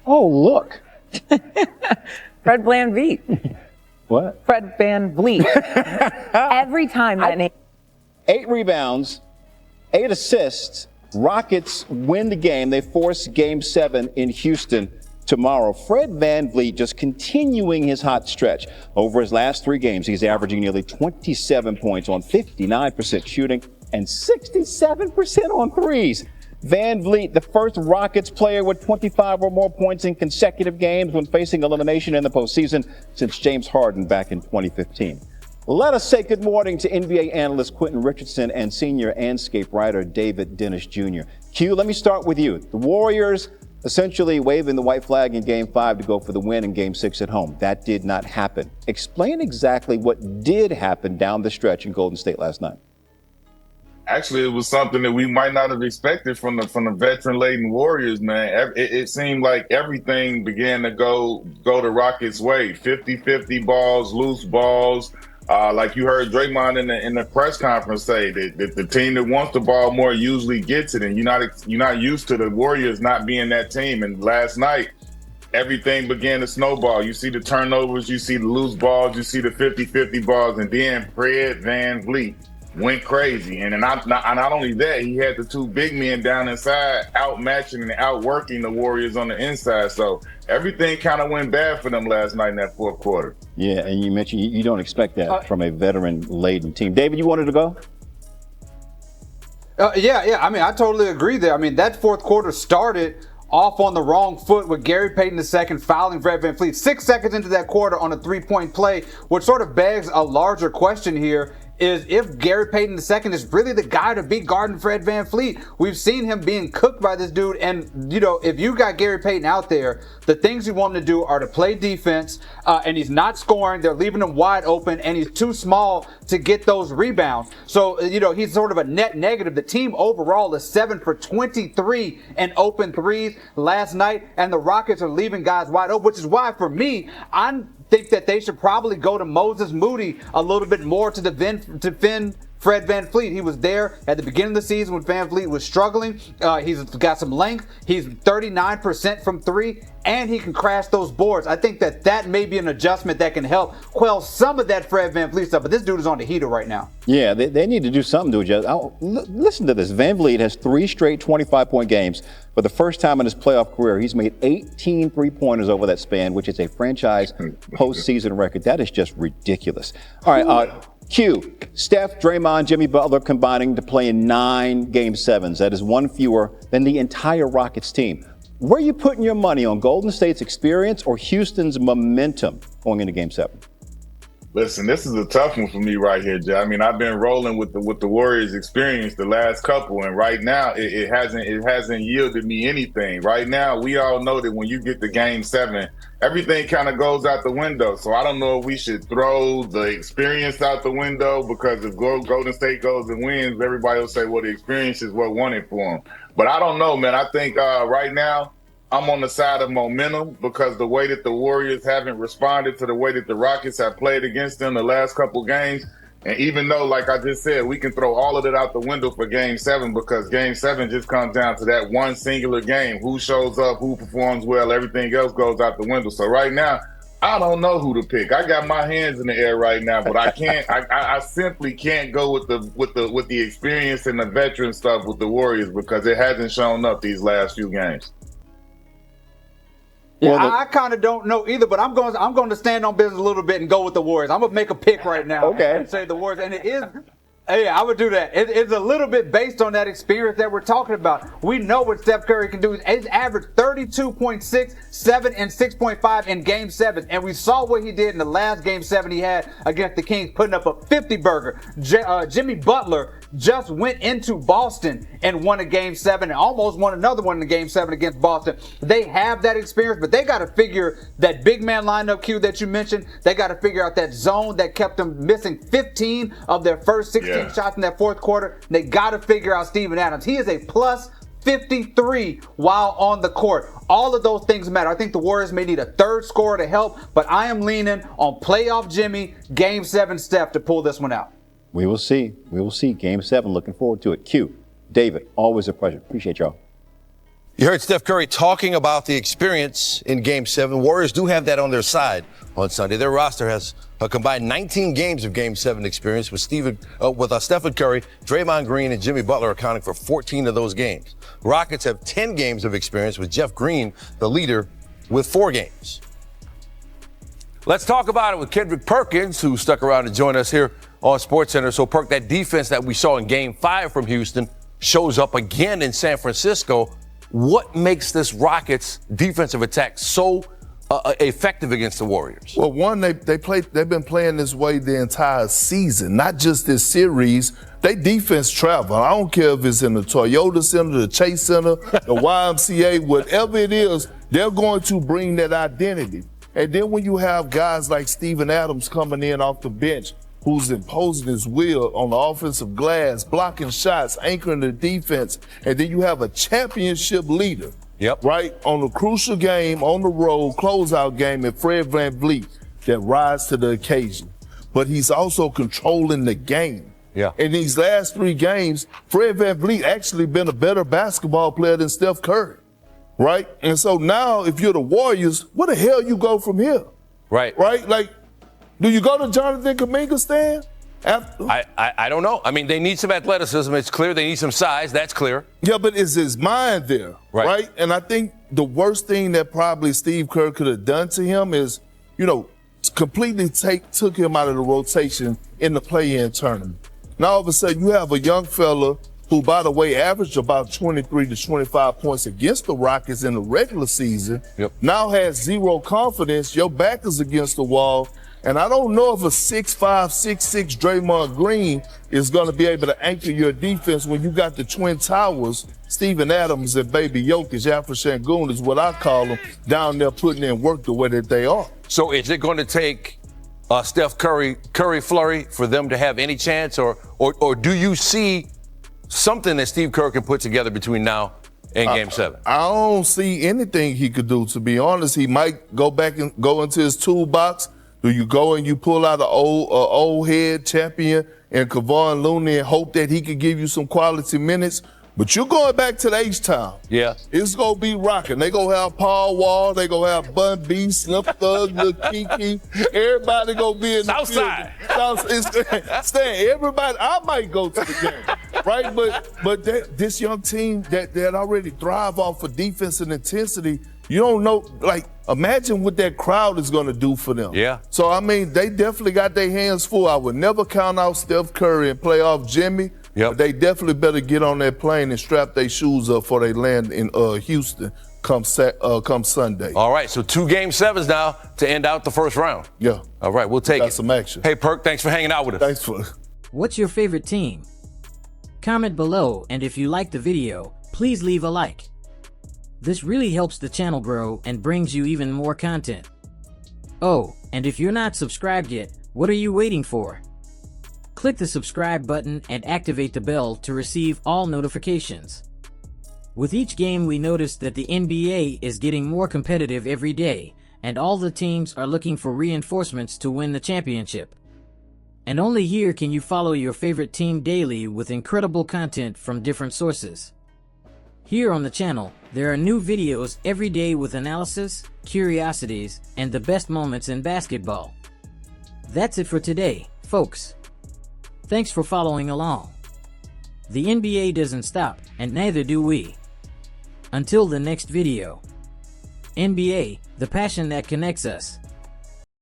Oh, look. Fred VanVleet. What? Fred VanVleet. Every time that name. 8 rebounds, 8 assists. Rockets win the game. They force Game 7 in Houston tomorrow. Fred VanVleet just continuing his hot stretch. Over his last 3 games, he's averaging nearly 27 points on 59% shooting and 67% on threes. VanVleet, the first Rockets player with 25 or more points in consecutive games when facing elimination in the postseason since James Harden back in 2015. Let us say good morning to NBA analyst Quentin Richardson and senior Anscape writer David Dennis Jr. Q, let me start with you. The Warriors essentially waving the white flag in Game 5 to go for the win in Game 6 at home. That did not happen. Explain exactly what did happen down the stretch in Golden State last night. Actually, it was something that we might not have expected from the veteran-laden Warriors, man. It seemed like everything began to go the Rockets' way. 50-50 balls, loose balls. Like you heard Draymond in the press conference say that the team that wants the ball more usually gets it, and you're not used to the Warriors not being that team. And last night, everything began to snowball. You see the turnovers, you see the loose balls, you see the 50-50 balls, and then Fred VanVleet went crazy. And not only that, he had the 2 big men down inside outmatching and outworking the Warriors on the inside. So everything kind of went bad for them last night in that 4th quarter. Yeah, and you mentioned you don't expect that from a veteran-laden team. David, you wanted to go? Yeah. I mean, I totally agree there. I mean, that 4th quarter started off on the wrong foot with Gary Payton II fouling Fred VanVleet 6 seconds into that quarter on a 3-point play, which sort of begs a larger question here. Is if Gary Payton II is really the guy to be guarding Fred VanVleet. We've seen him being cooked by this dude. And, you know, if you got Gary Payton out there, the things you want him to do are to play defense, and he's not scoring. They're leaving him wide open, and he's too small to get those rebounds. So, you know, he's sort of a net negative. The team overall is 7 for 23 in open threes last night, and the Rockets are leaving guys wide open, which is why, for me, I think that they should probably go to Moses Moody a little bit more to defend Fred VanVleet. He was there at the beginning of the season when VanVleet was struggling. He's got some length. He's 39% from 3, and he can crash those boards. I think that may be an adjustment that can help quell some of that Fred VanVleet stuff. But this dude is on the heater right now. Yeah, they need to do something to adjust. Listen to this. VanVleet has 3 straight 25-point games. For the first time in his playoff career, he's made 18 three-pointers over that span, which is a franchise postseason record. That is just ridiculous. All right, Q, Steph, Draymond, Jimmy Butler combining to play in 9 Game 7s. That is 1 fewer than the entire Rockets team. Where are you putting your money on Golden State's experience or Houston's momentum going into Game 7? Listen, this is a tough one for me right here, Jay. I mean, I've been rolling with the Warriors' experience the last couple, and right now it hasn't yielded me anything. Right now, we all know that when you get to Game 7, everything kind of goes out the window. So I don't know if we should throw the experience out the window, because if Golden State goes and wins, everybody will say, well, the experience is what won it for them. But I don't know, man. I think right now, I'm on the side of momentum, because the way that the Warriors haven't responded to the way that the Rockets have played against them the last couple games. And even though, like I just said, we can throw all of it out the window for Game 7, because Game 7 just comes down to that one singular game. Who shows up, who performs well, everything else goes out the window. So right now, I don't know who to pick. I got my hands in the air right now, but I can't. I simply can't go with the experience and the veteran stuff with the Warriors, because it hasn't shown up these last few games. Yeah, well, I kind of don't know either, but I'm going to stand on business a little bit and go with the Warriors. I'm going to make a pick right now. Okay. And say the Warriors. And it is, yeah, I would do that. It's a little bit based on that experience that we're talking about. We know what Steph Curry can do. He's averaged 32.6, 7, and 6.5 in Game 7. And we saw what he did in the last Game 7 he had against the Kings, putting up a 50-burger. Jimmy Butler just went into Boston and won a Game 7 and almost won another one in Game 7 against Boston. They have that experience, but they got to figure that big man lineup, Q, that you mentioned. They got to figure out that zone that kept them missing 15 of their first 16 shots in that 4th quarter. They got to figure out Steven Adams. He is a plus 53 while on the court. All of those things matter. I think the Warriors may need a third scorer to help, but I am leaning on playoff Jimmy, Game 7 Steph to pull this one out. We will see. We will see. Game 7. Looking forward to it. Q, David, always a pleasure. Appreciate y'all. You heard Steph Curry talking about the experience in Game 7. Warriors do have that on their side on Sunday. Their roster has a combined 19 games of Game 7 experience with Stephen Curry, Draymond Green, and Jimmy Butler accounting for 14 of those games. Rockets have 10 games of experience with Jeff Green, the leader, with 4 games. Let's talk about it with Kendrick Perkins, who stuck around to join us here on SportsCenter. So, Perk, that defense that we saw in Game 5 from Houston shows up again in San Francisco. What makes this Rockets defensive attack so effective against the Warriors? Well, one, they've been playing this way the entire season, not just this series. They defense travel. I don't care if it's in the Toyota Center, the Chase Center, the YMCA, whatever it is, they're going to bring that identity. And then when you have guys like Steven Adams coming in off the bench, who's imposing his will on the offensive glass, blocking shots, anchoring the defense, and then you have a championship leader, right, on a crucial game, on the road, closeout game, and Fred VanVleet that rise to the occasion. But he's also controlling the game. In these last 3 games, Fred VanVleet actually been a better basketball player than Steph Curry, right? And so now, if you're the Warriors, where the hell you go from here? Right? Like, do you go to Jonathan Kuminga stand? I don't know. I mean, they need some athleticism. It's clear they need some size. That's clear. Yeah, but is his mind there, right? And I think the worst thing that probably Steve Kerr could have done to him is, completely took him out of the rotation in the play-in tournament. Now all of a sudden you have a young fella who, by the way, averaged about 23 to 25 points against the Rockets in the regular season, now has zero confidence. Your back is against the wall. And I don't know if a 6'5", 6'6" Draymond Green is going to be able to anchor your defense when you got the Twin Towers, Steven Adams and Baby Jokic, Alpha Şengün is what I call them, down there putting in work the way that they are. So is it going to take Steph Curry flurry for them to have any chance, or do you see something that Steve Kerr can put together between now and Game 7? I don't see anything he could do, to be honest. He might go back and go into his toolbox. Do you go and you pull out an old head champion and Kevon Looney and hope that he could give you some quality minutes? But you're going back to the H-Town. It's going to be rocking. They going to have Paul Wall. They going to have Bun B, Slim Thug, Lil Kiki. Everybody going to be in the field. Stan, everybody, I might go to the game, right? But this young team that already thrive off of defense and intensity, you don't know, like, imagine what that crowd is going to do for them. So, I mean, they definitely got their hands full. I would never count out Steph Curry and play off Jimmy. But they definitely better get on that plane and strap their shoes up before they land in Houston come Sunday. All right, so 2 Game 7s now to end out the first round. All right, we'll take it. Got some action. Hey, Perk, thanks for hanging out with us. Thanks for. What's your favorite team? Comment below, and if you liked the video, please leave a like. This really helps the channel grow and brings you even more content. Oh, and if you're not subscribed yet, what are you waiting for? Click the subscribe button and activate the bell to receive all notifications. With each game, we noticed that the NBA is getting more competitive every day, and all the teams are looking for reinforcements to win the championship. And only here can you follow your favorite team daily with incredible content from different sources. Here on the channel, there are new videos every day with analysis, curiosities, and the best moments in basketball. That's it for today, folks. Thanks for following along. The NBA doesn't stop, and neither do we. Until the next video. NBA, the passion that connects us.